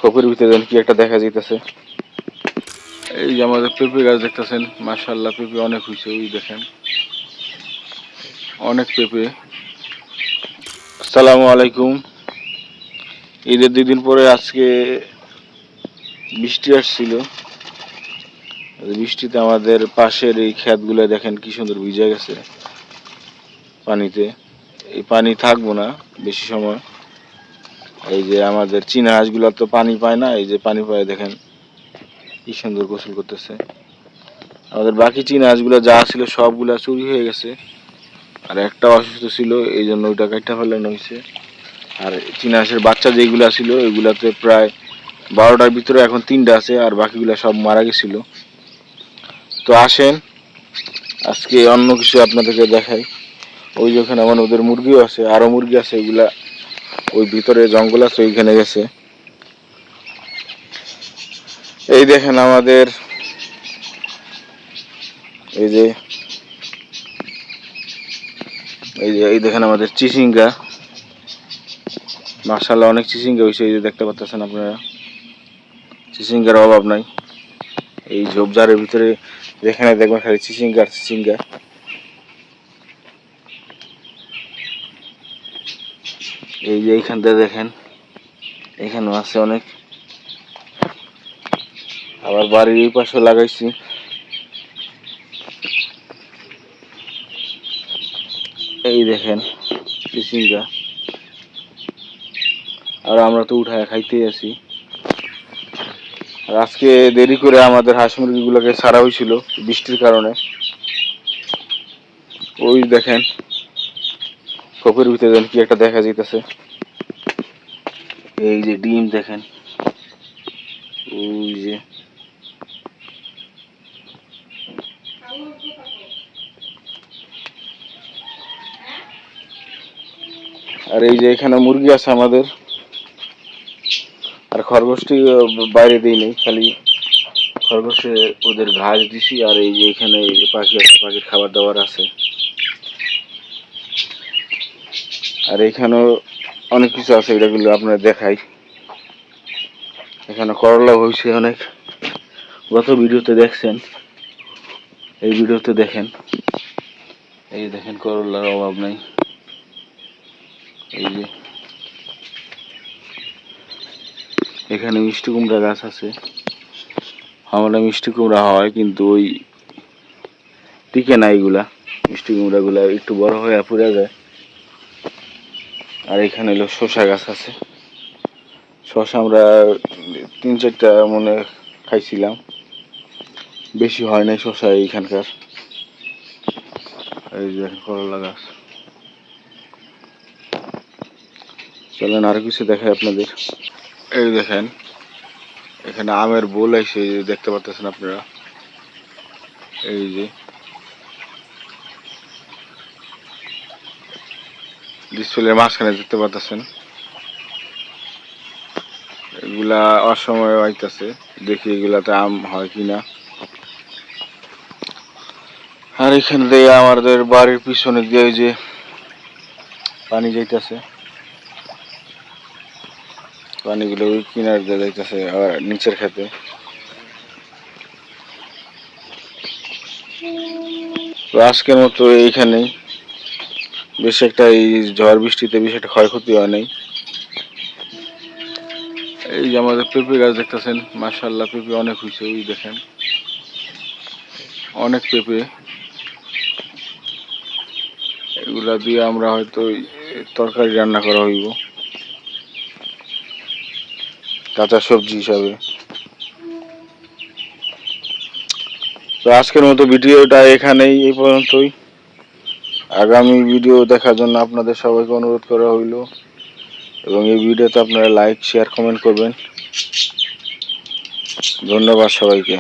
খোপের ভিতরে কি একটা দেখা যাইতেছে। এই যে আমাদের পেঁপে গাছ দেখতেছেন, মাশাআল্লাহ পেঁপে অনেক হয়েছে। ওই দেখেন অনেক পেঁপে। আসসালামু আলাইকুম। ঈদের 2 দিন পরে আজকে বৃষ্টি আসছিল। বৃষ্টিতে আমাদের পাশের এই ক্ষেতগুলো দেখেন কি সুন্দর ভিজে গেছে পানিতে। এই পানি থাকবো না বেশি সময়। এই যে আমাদের চীনা হাঁসগুলো তো পানি পায় না, এই যে পানি পায় দেখেন কি সুন্দর গোসল করতেছে। আমাদের বাকি চীনা হাঁসগুলো যা ছিল সবগুলা চুরি হয়ে গেছে, আর একটা অসুস্থ ছিল, এই জন্য ওইটা কাটা ফেলানো হয়েছে। আর চীনা হাঁসের বাচ্চা যেগুলা ছিল ওইগুলাতে প্রায় 12টার ভিতরে এখন 3টা আছে, আর বাকিগুলা সব মারা গেছিল। তো আসেন আজকে অন্য কিছু আপনাদেরকে দেখাই। ওই যে ওখানে আমার ওদের মুরগিও আছে, আরো মুরগি আছে, এগুলা ওই ভিতরে জঙ্গল আছে ওইখানে গেছে। এই দেখেন আমাদের এই যে এই দেখেন আমাদের চিচিঙ্গা, মাশাআল্লাহ অনেক চিচিঙ্গা হয়েছে। এই যে দেখতে পাচ্ছেন আপনারা, চিচিঙ্গার অভাব নাই। এই ঝোপঝাড়ের ভিতরে যেখানে দেখবেন খালি চিচিঙ্গা চিচিঙ্গা। এই যে এইখানটা দেখেন, এখানেও আছে অনেক। আবার বাড়ির এই পাশে লাগাইছি। এই দেখেন চিচিঙ্গা, আর আমরা তো উঠায় খাইতেই আছি। আর আজকে দেরি করে আমাদের হাঁস মুরগিগুলোকে ছাড়া হয়েছিল বৃষ্টির কারণে। ওই দেখেন খোপের ভিতরে কি একটা দেখা যাইতেছে। এই যে ডিম দেখেন, ওই যে আর এই যে এখানে মুরগি আছে আমাদের। আর খরগোশটি বাইরে দিই নেই, খালি খরগোশে ওদের ঘাস দিছি। আর এই যে এখানে পাখি আছে, পাখির খাবার দাবার আছে। আর এখানেও অনেক কিছু আছে, এটাগুলো আপনার দেখাই। এখানে করলা হয়েছে অনেক, গত ভিডিওতে দেখছেন, এই ভিডিওতে দেখেন। এই দেখেন করলার অভাব নাই। এই যে এখানে মিষ্টি কুমড়া গাছ আছে। আমরা মিষ্টি কুমড়া হয় কিন্তু ওই টিকে না এগুলা, মিষ্টি কুমড়া গুলা একটু বড় হয়ে পুড়ে যায়। আর এখানে হলো শসা গাছ আছে। শসা আমরা 3-4টা মনে খাইছিলাম, বেশি হয় নাই শসা এইখানকার। এই যে করলা গাছ। চলেন আর কিছু দেখাই আপনাদের। এই দেখেন এখানে আমের বোল আছে, দেখতে পাচ্ছেন আপনারা। এই যে ডিসপ্লের মাঝখানে দেখতে পাচ্ছেন, এগুলা অসময়ে আইতাছে, দেখি এগুলাতে আম হয় কিনা। আর এখানে দিয়ে আমাদের বাড়ির পিছনে দিয়ে যে পানি যাইতেছে, পানিগুলো ওই কিনার দিয়ে যাইতেছে আবার নিচের খেতে। তো আজকের মতো এইখানেই। বেশ একটা এই ঝড় বৃষ্টিতে বেশ একটা ক্ষয়ক্ষতি হয় নাই। এই যে আমাদের পেঁপে গাছ দেখতেছেন, মাশাআল্লাহ পেঁপে অনেক হয়েছে। ওই দেখেন অনেক পেঁপে। এগুলা দিয়ে আমরা হয়তো তরকারি রান্না করা হইব কাঁচা সবজি হিসাবে। তো আজকের মতো ভিডিওটা এখানেই, এই পর্যন্তই। আগামী ভিডিও দেখার জন্য আপনাদের সবাইকে অনুরোধ করা হইল, এবং এই ভিডিওতে আপনারা লাইক শেয়ার কমেন্ট করবেন। ধন্যবাদ সবাইকে।